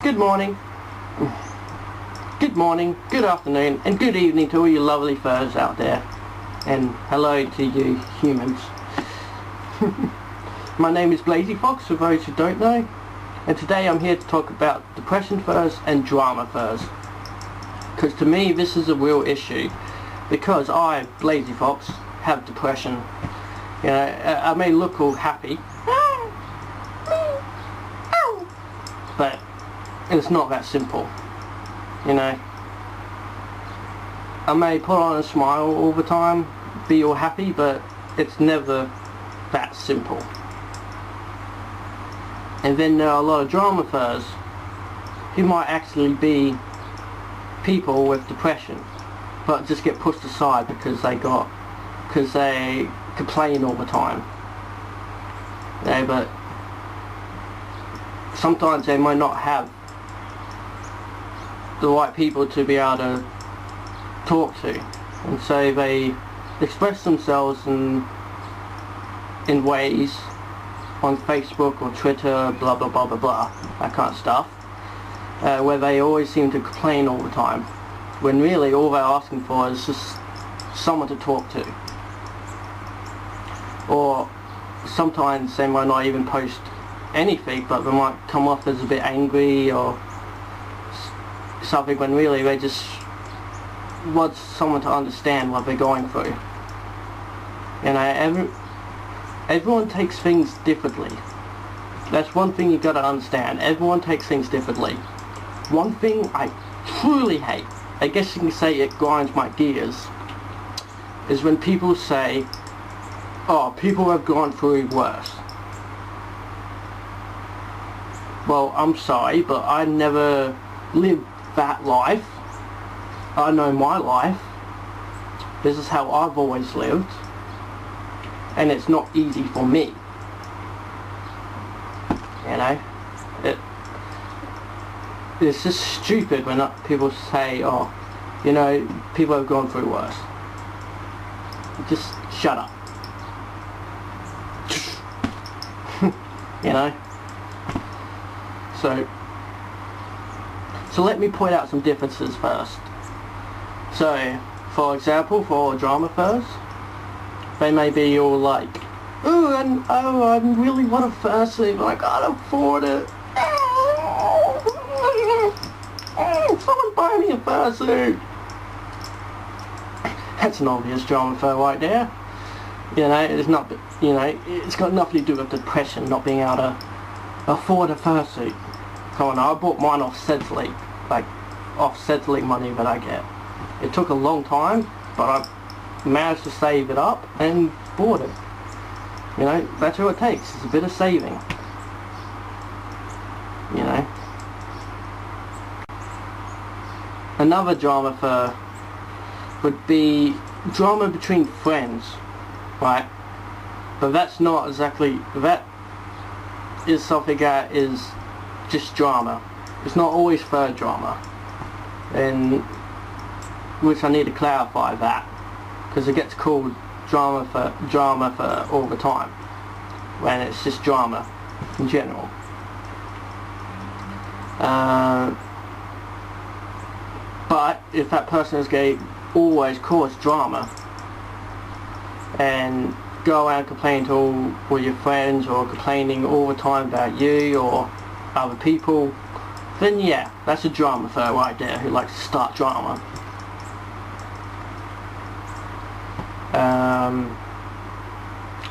Good morning, good afternoon, and good evening to all you lovely furs out there. And hello to you humans. My name is Blazie Fox, for those who don't know. And today I'm here to talk about depression furs and drama furs. Because to me this is a real issue. Because I, Blazie Fox, have depression. You know, I may look all happy. But it's not that simple. You know, I may put on a smile all the time, be all happy, but it's never that simple. And then there are a lot of drama furs who might actually be people with depression, but just get pushed aside because they complain all the time. Yeah, but sometimes they might not have the right people to be able to talk to, and so they express themselves in ways on Facebook or Twitter, blah blah blah blah blah, that kind of stuff, where they always seem to complain all the time, when really all they're asking for is just someone to talk to. Or sometimes they might not even post anything, but they might come off as a bit angry or something, when really they just want someone to understand what they're going through. You know, everyone takes things differently. That's one thing you've got to understand. Everyone takes things differently. One thing I truly hate, I guess you can say it grinds my gears, is when people say, oh, people have gone through worse. Well, I'm sorry, but I never lived that life. I know my life. This is how I've always lived, and it's not easy for me. You know, it's just stupid when people say, oh, you know, people have gone through worse. Just shut up. You know. So let me point out some differences first. So, for example, for drama furs, they may be all like, oh, I really want a fursuit, but I can't afford it. Someone buy me a fursuit. That's an obvious drama fur right there. You know, it's not. You know, it's got nothing to do with depression, not being able to afford a fursuit. Come on, I bought mine off Sedley, off Sedley money that I get. It took a long time, but I managed to save it up and bought it. You know, that's all it takes. It's a bit of saving. You know. Another drama fur would be drama between friends, right? But that's not exactly, that is something that is just drama. It's not always fur drama, and which I need to clarify that, because it gets called drama fur all the time when it's just drama in general. But if that person is gay, always cause drama and go around complaining to all your friends, or complaining all the time about you or other people, then yeah, that's a drama fur right there, who likes to start drama.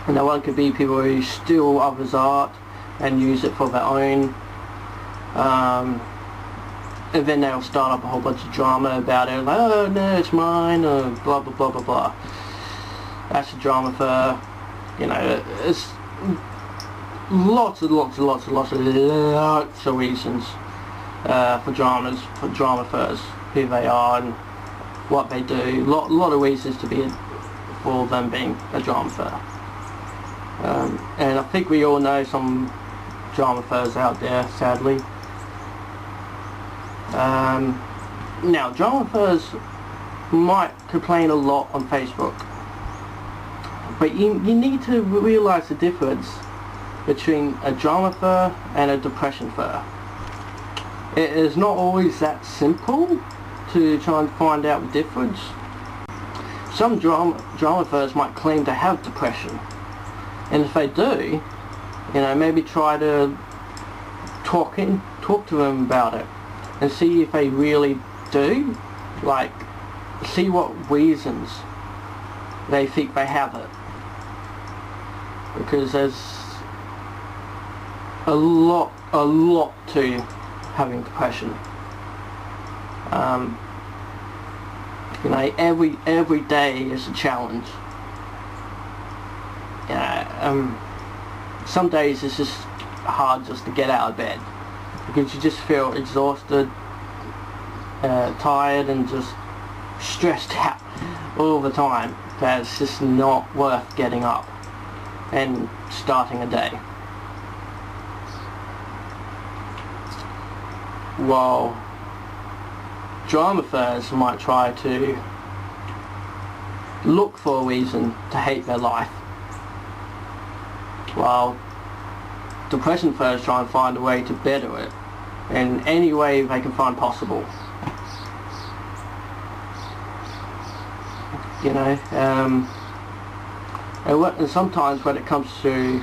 Another one could be people who steal others' art and use it for their own, and then they'll start up a whole bunch of drama about it, like, oh no, it's mine, or blah blah blah blah blah. That's a drama fur. You know, it's lots of reasons for drama furs, who they are and what they do. Lot of reasons for them being a drama fur. And I think we all know some drama furs out there, sadly. Now, drama furs might complain a lot on Facebook, but you need to realise the difference between a drama fur and a depression fur. it is not always that simple to try and find out the difference. Some dramatherapers might claim to have depression, and if they do, you know, maybe try to talk to them about it and see if they really do, like see what reasons they think they have it, because there's a lot to having depression. You know, every day is a challenge. Some days it's just hard just to get out of bed because you just feel exhausted, tired, and just stressed out all the time. That it's just not worth getting up and starting a day. While dramatherapers might try to look for a reason to hate their life, while depression therapists try and find a way to better it in any way they can find possible. You know, and sometimes when it comes to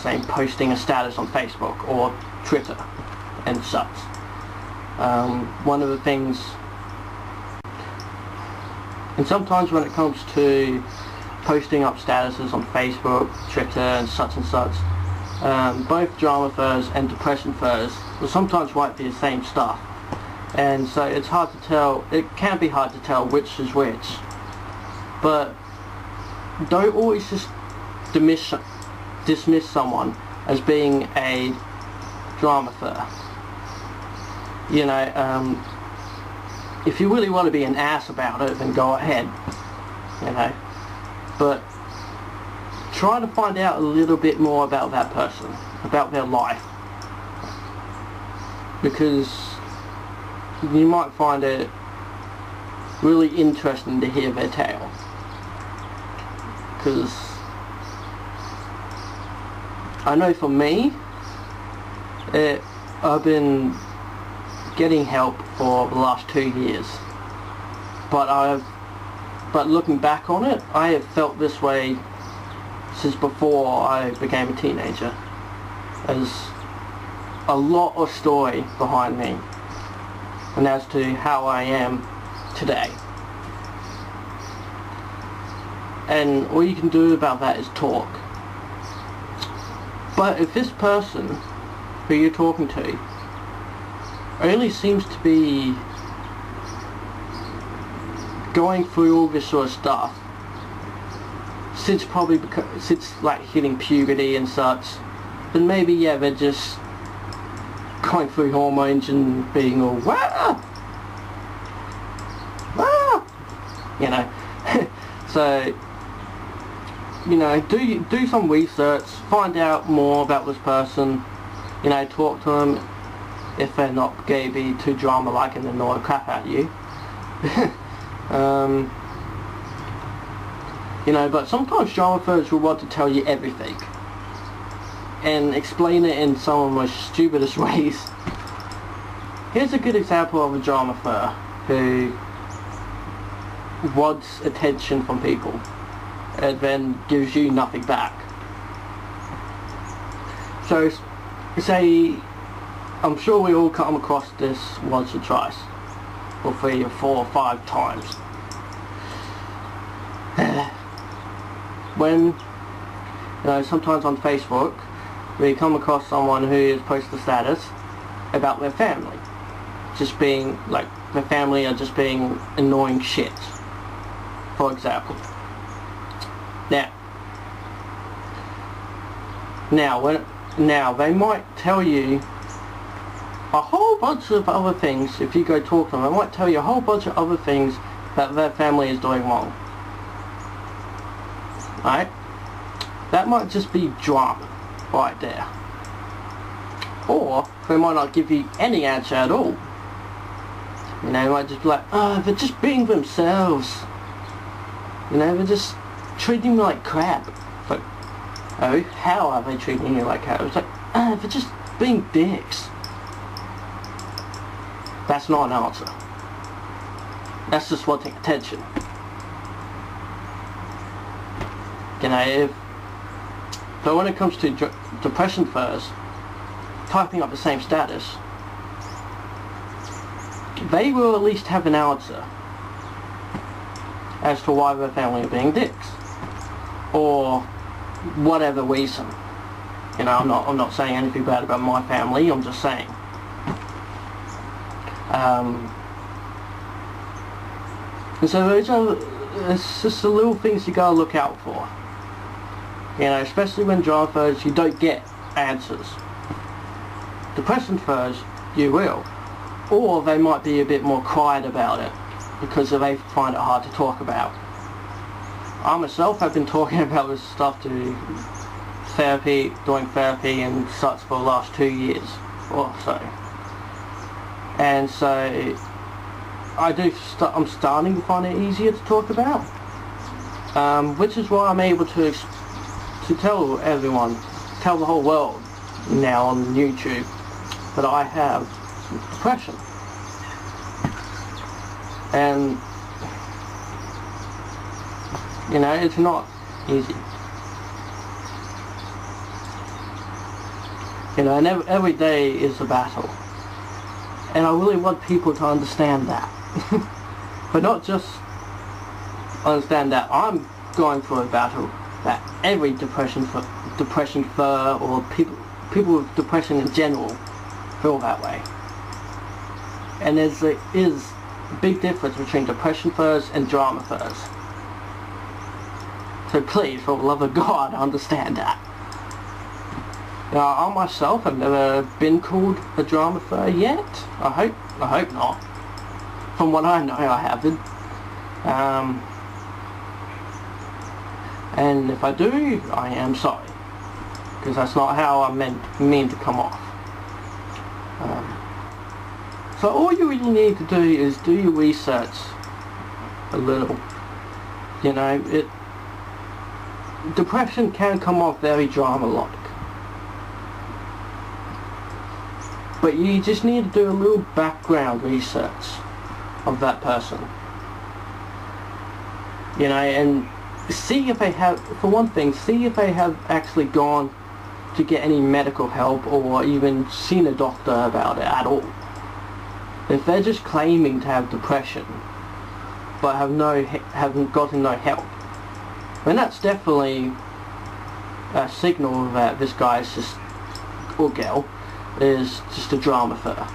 say posting a status on Facebook or Twitter and such, one of the things, and sometimes when it comes to posting up statuses on Facebook, Twitter and such, both drama therapists and depression therapists will sometimes write the same stuff, and so it's hard to tell, it can be hard to tell which is which, but don't always just dismiss someone as being a drama therapist. You know, if you really want to be an ass about it, then go ahead, you know, but try to find out a little bit more about that person, about their life, because you might find it really interesting to hear their tale. Because I know for me, I've been getting help for the last 2 years, but looking back on it, I have felt this way since before I became a teenager. There's a lot of story behind me, and as to how I am today. And all you can do about that is talk. But if this person who you're talking to only seems to be going through all this sort of stuff since like hitting puberty and such, then maybe, yeah, they're just going through hormones and being all wah, wah, you know. So, you know, do some research, find out more about this person, you know, talk to them if they're not going to be too drama-like and annoy the crap out of you. You know, but sometimes drama therapists will want to tell you everything and explain it in some of the most stupidest ways. Here's a good example of a drama therapist who wants attention from people and then gives you nothing back. So, say, I'm sure we all come across this once or twice, or 3 or 4 or 5 times. When, you know, sometimes on Facebook, we come across someone who has posted a status about their family. Just being, like, their family are just being annoying shit, for example. Now, they might tell you a whole bunch of other things. If you go talk to them, they might tell you a whole bunch of other things that their family is doing wrong. Right? That might just be drama right there. Or they might not give you any answer at all. You know, they might just be like, oh, they're just being themselves. You know, they're just treating me like crap. But, oh, how are they treating you like crap? It's like, they're just being dicks. That's not an answer. That's just wanting attention. You know, but when it comes to depression first, typing up the same status, they will at least have an answer as to why their family are being dicks, or whatever reason. You know, I'm not saying anything bad about my family. I'm just saying. And so it's just the little things you gotta look out for. You know, especially when drama first, you don't get answers. Depression first, you will. Or they might be a bit more quiet about it because they find it hard to talk about. I myself have been talking about this stuff to doing therapy and such for the last 2 years or so. And so I'm starting to find it easier to talk about, which is why I'm able to tell everyone, tell the whole world now on YouTube that I have depression. And you know, it's not easy. You know, and every day is a battle. And I really want people to understand that. But not just understand that I'm going through a battle that every depression or people with depression in general feel that way. And there is a big difference between depression first and drama first. So please, for the love of God, understand that. Now, I myself have never been called a drama fur yet. I hope not. From what I know, I haven't. And if I do, I am sorry, because that's not how I mean to come off. So all you really need to do is do your research a little. You know, depression can come off very drama-like. But you just need to do a little background research of that person. You know, and see if they have, for one thing, see if they have actually gone to get any medical help or even seen a doctor about it at all. If they're just claiming to have depression but haven't gotten no help, then that's definitely a signal that this guy is just, or girl, is just a drama fur.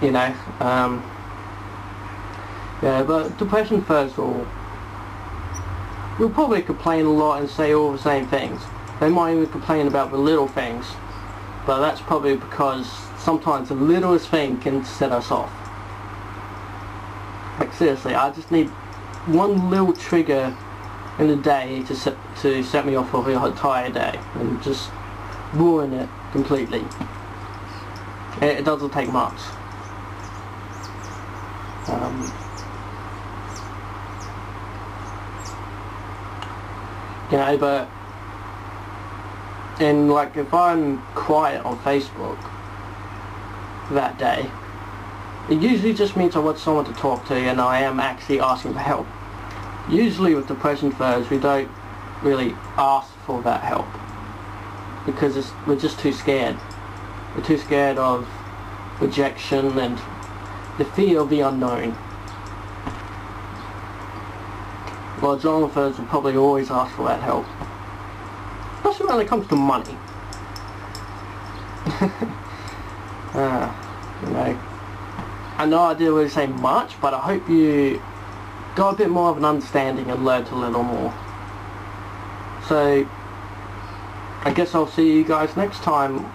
You know, yeah, but depression furs will probably complain a lot and say all the same things. They might even complain about the little things, but that's probably because sometimes the littlest thing can set us off. Like seriously, I just need one little trigger in the day to set me off for the entire day and just ruin it completely. It doesn't take much. You know, but like if I'm quiet on Facebook that day, it usually just means I want someone to talk to and I am actually asking for help. Usually with depression furs, we don't really ask for that help because we're just too scared. We're too scared of rejection and the fear of the unknown. Well, drama furs will probably always ask for that help, especially when it comes to money. You know, I know I didn't really say much, but I hope you got a bit more of an understanding and learned a little more. So, I guess I'll see you guys next time.